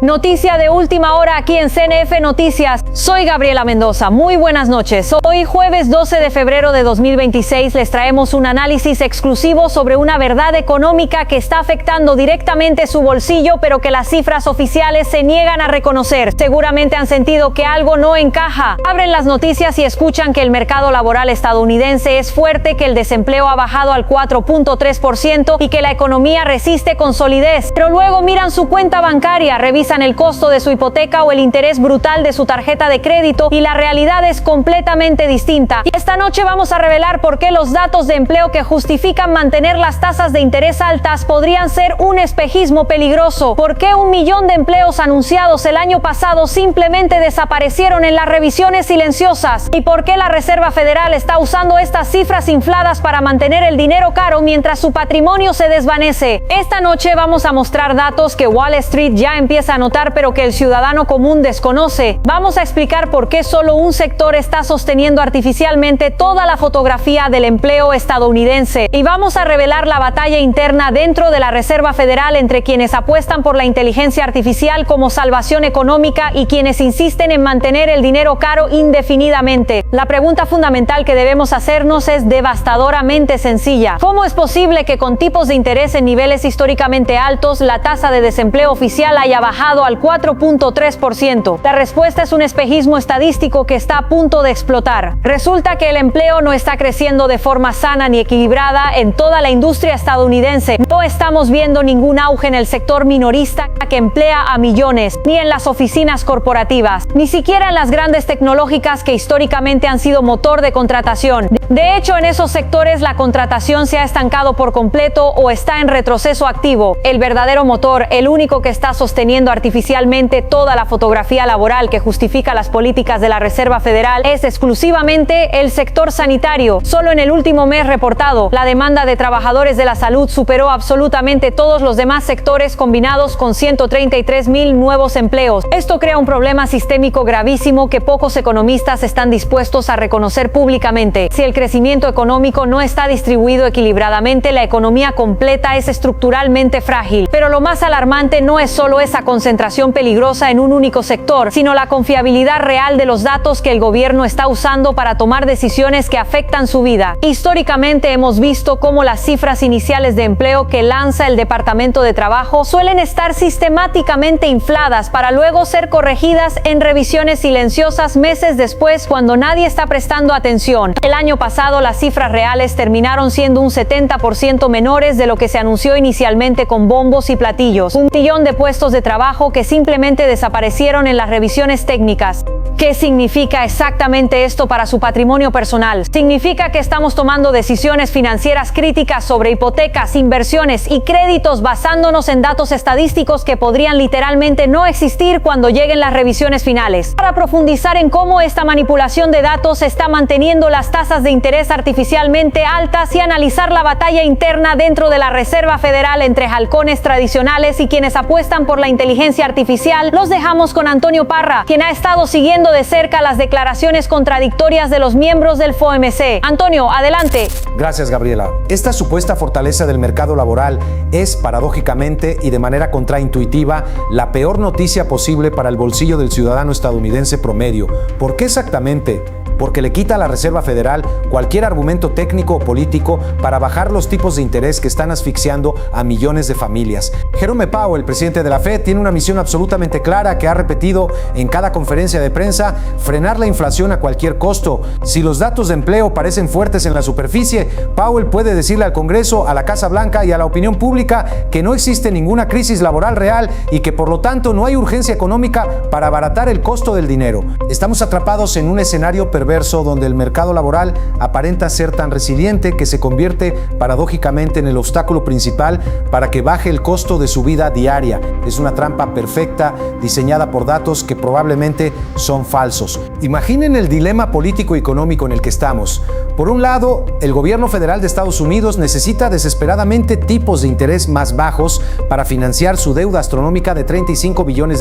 Noticia de última hora aquí en CNF Noticias. Soy Gabriela Mendoza. Muy buenas noches. Hoy jueves 12 de febrero de 2026 les traemos un análisis exclusivo sobre una verdad económica que está afectando directamente su bolsillo, pero que las cifras oficiales se niegan a reconocer. Seguramente han sentido que algo no encaja. Abren las noticias y escuchan que el mercado laboral estadounidense es fuerte, que el desempleo ha bajado al 4.3% y que la economía resiste con solidez. Pero luego miran su cuenta bancaria, revisan el costo de su hipoteca o el interés brutal de su tarjeta de crédito y la realidad es completamente distinta. Y esta noche vamos a revelar por qué los datos de empleo que justifican mantener las tasas de interés altas podrían ser un espejismo peligroso. ¿Por qué 1 millón de empleos anunciados el año pasado simplemente desaparecieron en las revisiones silenciosas? ¿Y por qué la Reserva Federal está usando estas cifras infladas para mantener el dinero caro mientras su patrimonio se desvanece? Esta noche vamos a mostrar datos que Wall Street ya empieza a notar, pero que el ciudadano común desconoce. Vamos a explicar por qué solo un sector está sosteniendo artificialmente toda la fotografía del empleo estadounidense. Y vamos a revelar la batalla interna dentro de la Reserva Federal entre quienes apuestan por la inteligencia artificial como salvación económica y quienes insisten en mantener el dinero caro indefinidamente. La pregunta fundamental que debemos hacernos es devastadoramente sencilla. ¿Cómo es posible que con tipos de interés en niveles históricamente altos, la tasa de desempleo oficial haya bajado al 4.3%? La respuesta es un espejismo estadístico que está a punto de explotar. Resulta que el empleo no está creciendo de forma sana ni equilibrada en toda la industria estadounidense. No estamos viendo ningún auge en el sector minorista que emplea a millones, ni en las oficinas corporativas, ni siquiera en las grandes tecnológicas que históricamente han sido motor de contratación. De hecho, en esos sectores la contratación se ha estancado por completo o está en retroceso activo. El verdadero motor, el único que está sosteniendo artificialmente toda la fotografía laboral que justifica las políticas de la Reserva Federal, es exclusivamente el sector sanitario. Solo en el último mes reportado, la demanda de trabajadores de la salud superó absolutamente todos los demás sectores combinados con 133,000 nuevos empleos. Esto crea un problema sistémico gravísimo que pocos economistas están dispuestos a reconocer públicamente. Si el crecimiento económico no está distribuido equilibradamente, la economía completa es estructuralmente frágil. Pero lo más alarmante no es solo esa concentración peligrosa en un único sector, sino la confiabilidad real de los datos que el gobierno está usando para tomar decisiones que afectan su vida. Históricamente hemos visto cómo las cifras iniciales de empleo que lanza el Departamento de Trabajo suelen estar sistemáticamente infladas para luego ser corregidas en revisiones silenciosas meses después, cuando nadie está prestando atención. El año pasado las cifras reales terminaron siendo un 70% menores de lo que se anunció inicialmente con bombos y platillos. 1 millón de puestos de trabajo que simplemente desaparecieron en las revisiones técnicas. ¿Qué significa exactamente esto para su patrimonio personal? Significa que estamos tomando decisiones financieras críticas sobre hipotecas, inversiones y créditos basándonos en datos estadísticos que podrían literalmente no existir cuando lleguen las revisiones finales. Para profundizar en cómo esta manipulación de datos está manteniendo las tasas de interés artificialmente altas y analizar la batalla interna dentro de la Reserva Federal entre halcones tradicionales y quienes apuestan por la inteligencia artificial, los dejamos con Antonio Parra, quien ha estado siguiendo de cerca las declaraciones contradictorias de los miembros del FOMC. Antonio, adelante. Gracias, Gabriela. Esta supuesta fortaleza del mercado laboral es, paradójicamente y de manera contraintuitiva, la peor noticia posible para el bolsillo del ciudadano estadounidense promedio. ¿Por qué exactamente? Porque le quita a la Reserva Federal cualquier argumento técnico o político para bajar los tipos de interés que están asfixiando a millones de familias. Jerome Powell, el presidente de la Fed, tiene una misión absolutamente clara que ha repetido en cada conferencia de prensa: frenar la inflación a cualquier costo. Si los datos de empleo parecen fuertes en la superficie, Powell puede decirle al Congreso, a la Casa Blanca y a la opinión pública que no existe ninguna crisis laboral real y que por lo tanto no hay urgencia económica para abaratar el costo del dinero. Estamos atrapados en un escenario perverso donde el mercado laboral aparenta ser tan resiliente que se convierte paradójicamente en el obstáculo principal para que baje el costo de su vida diaria. Es una trampa perfecta diseñada por datos que probablemente son falsos. Imaginen el dilema político y económico en el que estamos. Por un lado, el gobierno federal de Estados Unidos necesita desesperadamente tipos de interés más bajos para financiar su deuda astronómica de $35 billones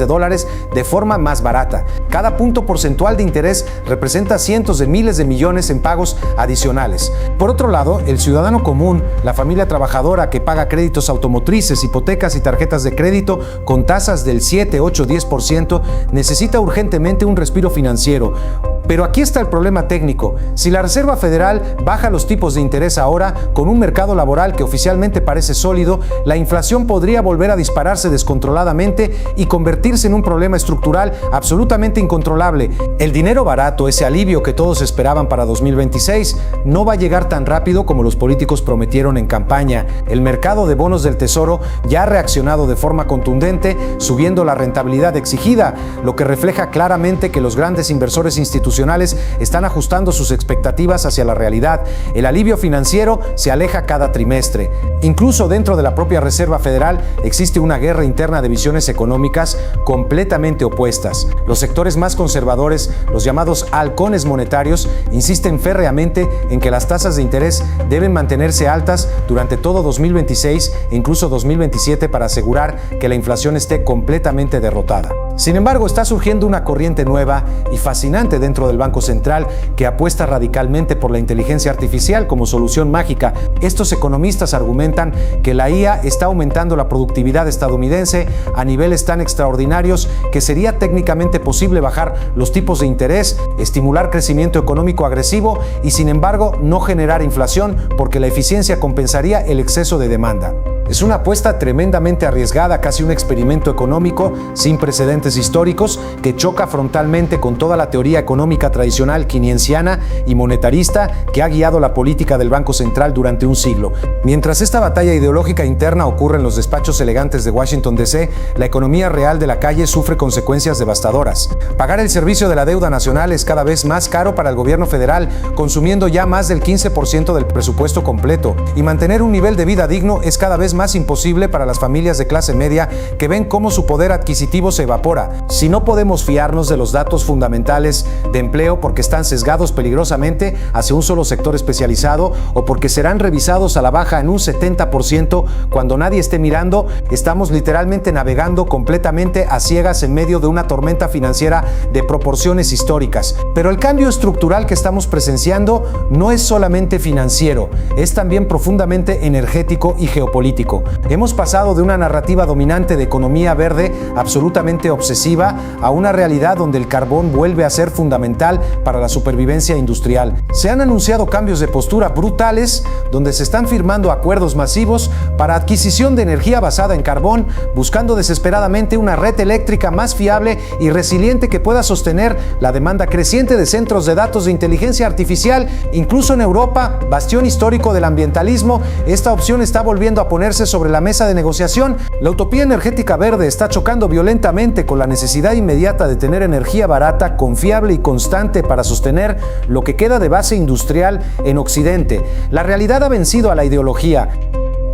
de forma más barata. Cada punto porcentual de interés representa 100 cientos de miles de millones en pagos adicionales. Por otro lado, el ciudadano común, la familia trabajadora que paga créditos automotrices, hipotecas y tarjetas de crédito con tasas del 7, 8, 10%, necesita urgentemente un respiro financiero. Pero aquí está el problema técnico. Si la Reserva Federal baja los tipos de interés ahora, con un mercado laboral que oficialmente parece sólido, la inflación podría volver a dispararse descontroladamente y convertirse en un problema estructural absolutamente incontrolable. El dinero barato, ese alivio que todos esperaban para 2026, no va a llegar tan rápido como los políticos prometieron en campaña. El mercado de bonos del Tesoro ya ha reaccionado de forma contundente, subiendo la rentabilidad exigida, lo que refleja claramente que los grandes inversores institucionales están ajustando sus expectativas hacia la realidad. El alivio financiero se aleja cada trimestre. Incluso dentro de la propia Reserva Federal existe una guerra interna de visiones económicas completamente opuestas. Los sectores más conservadores, los llamados halcones monetarios, insisten férreamente en que las tasas de interés deben mantenerse altas durante todo 2026 e incluso 2027 para asegurar que la inflación esté completamente derrotada. Sin embargo, está surgiendo una corriente nueva y fascinante dentro del Banco Central que apuesta radicalmente por la inteligencia artificial como solución mágica. Estos economistas argumentan que la IA está aumentando la productividad estadounidense a niveles tan extraordinarios que sería técnicamente posible bajar los tipos de interés, estimular crecimiento económico agresivo y, sin embargo, no generar inflación porque la eficiencia compensaría el exceso de demanda. Es una apuesta tremendamente arriesgada, casi un experimento económico sin precedentes históricos que choca frontalmente con toda la teoría económica tradicional keynesiana y monetarista que ha guiado la política del Banco Central durante un siglo. Mientras esta batalla ideológica interna ocurre en los despachos elegantes de Washington D.C., la economía real de la calle sufre consecuencias devastadoras. Pagar el servicio de la deuda nacional es cada vez más caro para el gobierno federal, consumiendo ya más del 15% del presupuesto completo, y mantener un nivel de vida digno es cada vez más imposible para las familias de clase media que ven cómo su poder adquisitivo se evapora. Si no podemos fiarnos de los datos fundamentales de empleo porque están sesgados peligrosamente hacia un solo sector especializado o porque serán revisados a la baja en un 70% cuando nadie esté mirando, estamos literalmente navegando completamente a ciegas en medio de una tormenta financiera de proporciones históricas. Pero el cambio estructural que estamos presenciando no es solamente financiero, es también profundamente energético y geopolítico. Hemos pasado de una narrativa dominante de economía verde absolutamente obsesiva a una realidad donde el carbón vuelve a ser fundamental para la supervivencia industrial. Se han anunciado cambios de postura brutales donde se están firmando acuerdos masivos para adquisición de energía basada en carbón, buscando desesperadamente una red eléctrica más fiable y resiliente que pueda sostener la demanda creciente de centros de datos de inteligencia artificial. Incluso en Europa, bastión histórico del ambientalismo, esta opción está volviendo a ponerse sobre la mesa de negociación. La utopía energética verde está chocando violentamente con la necesidad inmediata de tener energía barata, confiable y constante para sostener lo que queda de base industrial en Occidente. La realidad ha vencido a la ideología.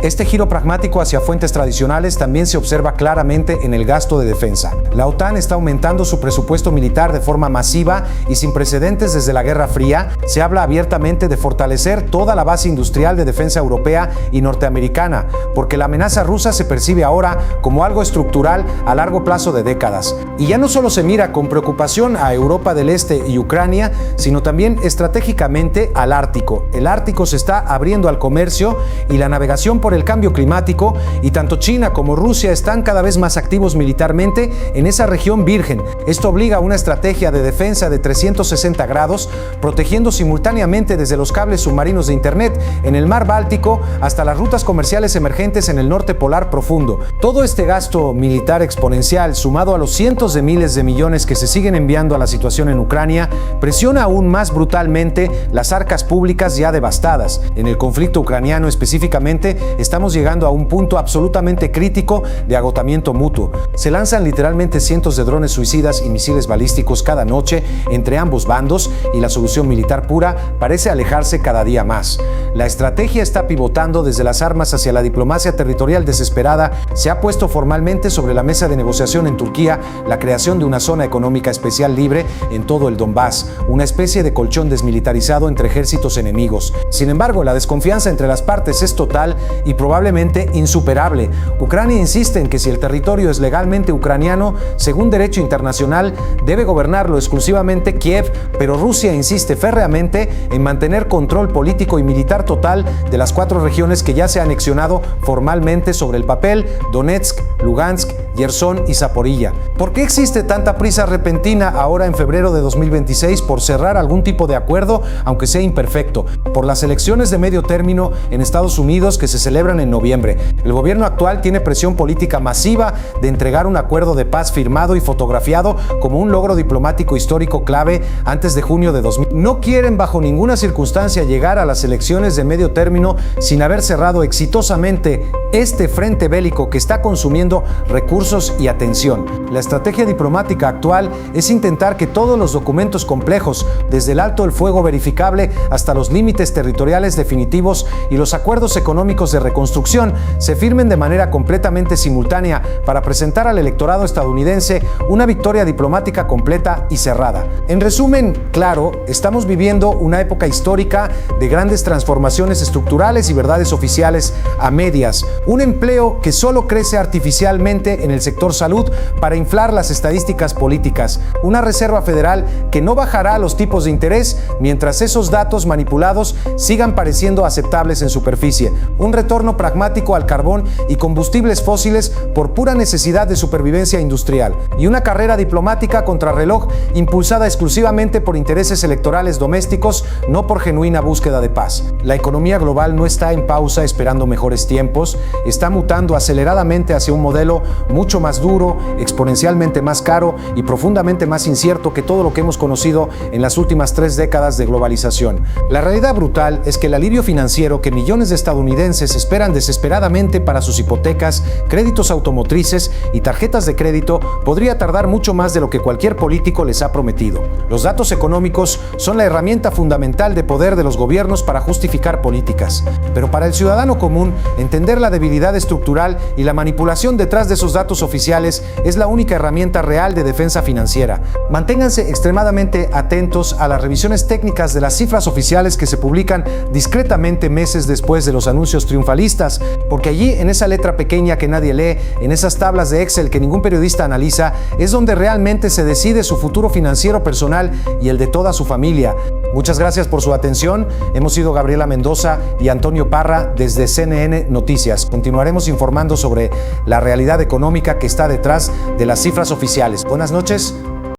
Este giro pragmático hacia fuentes tradicionales también se observa claramente en el gasto de defensa. La OTAN está aumentando su presupuesto militar de forma masiva y sin precedentes desde la Guerra Fría. Se habla abiertamente de fortalecer toda la base industrial de defensa europea y norteamericana, porque la amenaza rusa se percibe ahora como algo estructural a largo plazo de décadas. Y ya no solo se mira con preocupación a Europa del Este y Ucrania, sino también estratégicamente al Ártico. El Ártico se está abriendo al comercio y la navegación por el cambio climático, y tanto China como Rusia están cada vez más activos militarmente en esa región virgen. Esto obliga a una estrategia de defensa de 360 grados, protegiendo simultáneamente desde los cables submarinos de Internet en el mar Báltico hasta las rutas comerciales emergentes en el norte polar profundo. Todo este gasto militar exponencial, sumado a los cientos de miles de millones que se siguen enviando a la situación en Ucrania, presiona aún más brutalmente las arcas públicas ya devastadas. En el conflicto ucraniano específicamente, estamos llegando a un punto absolutamente crítico de agotamiento mutuo. Se lanzan literalmente cientos de drones suicidas y misiles balísticos cada noche entre ambos bandos y la solución militar pura parece alejarse cada día más. La estrategia está pivotando desde las armas hacia la diplomacia territorial desesperada. Se ha puesto formalmente sobre la mesa de negociación en Turquía la creación de una zona económica especial libre en todo el Donbass, una especie de colchón desmilitarizado entre ejércitos enemigos. Sin embargo, la desconfianza entre las partes es total y y probablemente insuperable. Ucrania insiste en que si el territorio es legalmente ucraniano, según derecho internacional, debe gobernarlo exclusivamente Kiev, pero Rusia insiste férreamente en mantener control político y militar total de las 4 regiones que ya se han anexionado formalmente sobre el papel: Donetsk, Lugansk, Gerson y Zaporilla. ¿Por qué existe tanta prisa repentina ahora en febrero de 2026 por cerrar algún tipo de acuerdo, aunque sea imperfecto? Por las elecciones de medio término en Estados Unidos que se celebran en noviembre. El gobierno actual tiene presión política masiva de entregar un acuerdo de paz firmado y fotografiado como un logro diplomático histórico clave antes de junio de 2000. No quieren bajo ninguna circunstancia llegar a las elecciones de medio término sin haber cerrado exitosamente este frente bélico que está consumiendo recursos y atención. La estrategia diplomática actual es intentar que todos los documentos complejos, desde el alto el fuego verificable hasta los límites territoriales definitivos y los acuerdos económicos de reconstrucción, se firmen de manera completamente simultánea para presentar al electorado estadounidense una victoria diplomática completa y cerrada. En resumen, claro, estamos viviendo una época histórica de grandes transformaciones estructurales y verdades oficiales a medias. Un empleo que solo crece artificialmente en el sector salud para inflar las estadísticas políticas. Una Reserva Federal que no bajará los tipos de interés mientras esos datos manipulados sigan pareciendo aceptables en superficie. Un retorno pragmático al carbón y combustibles fósiles por pura necesidad de supervivencia industrial. Y una carrera diplomática contrarreloj impulsada exclusivamente por intereses electorales domésticos, no por genuina búsqueda de paz. La economía global no está en pausa esperando mejores tiempos, está mutando aceleradamente hacia un modelo mucho más duro, exponencialmente más caro y profundamente más incierto que todo lo que hemos conocido en las últimas 3 décadas de globalización. La realidad brutal es que el alivio financiero que millones de estadounidenses esperan desesperadamente para sus hipotecas, créditos automotrices y tarjetas de crédito podría tardar mucho más de lo que cualquier político les ha prometido. Los datos económicos son la herramienta fundamental de poder de los gobiernos para justificar políticas. Pero para el ciudadano común, entender la debilidad estructural y la manipulación detrás de esos datos oficiales es la única herramienta real de defensa financiera. Manténganse extremadamente atentos a las revisiones técnicas de las cifras oficiales que se publican discretamente meses después de los anuncios triunfalistas, porque allí, en esa letra pequeña que nadie lee, en esas tablas de Excel que ningún periodista analiza, es donde realmente se decide su futuro financiero personal y el de toda su familia. Muchas gracias por su atención. Hemos sido Gabriela Mendoza y Antonio Parra desde CNN Noticias. Continuaremos informando sobre la realidad económica que está detrás de las cifras oficiales. Buenas noches.